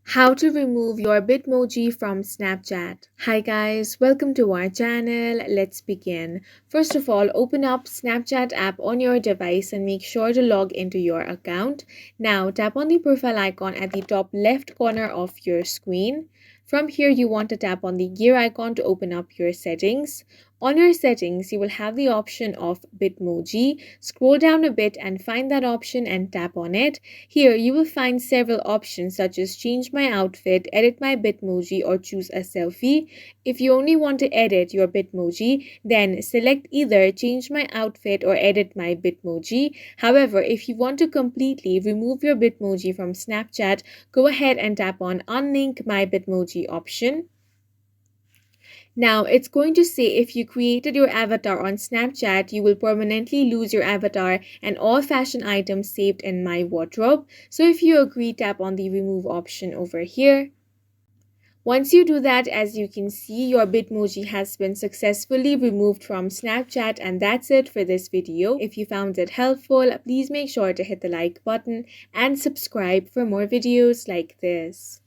How to remove your Bitmoji from Snapchat. Hi guys, welcome to our channel. Let's begin. First of all, open up Snapchat app on your device and make sure to log into your account. Now tap on the profile icon at the top left corner of your screen. From here, you want to tap on the gear icon to open up your settings. On your settings, you will have the option of Bitmoji. Scroll down a bit and find that option and tap on it. Here, you will find several options such as change my outfit, edit my Bitmoji, or choose a selfie. If you only want to edit your Bitmoji, then select either change my outfit or edit my Bitmoji. However, if you want to completely remove your Bitmoji from Snapchat, go ahead and tap on unlink my Bitmoji option. Now, it's going to say if you created your avatar on Snapchat, you will permanently lose your avatar and all fashion items saved in my wardrobe. So if you agree, tap on the remove option over here. Once you do that, as you can see, your Bitmoji has been successfully removed from Snapchat, and that's it for this video. If you found it helpful, please make sure to hit the like button and subscribe for more videos like this.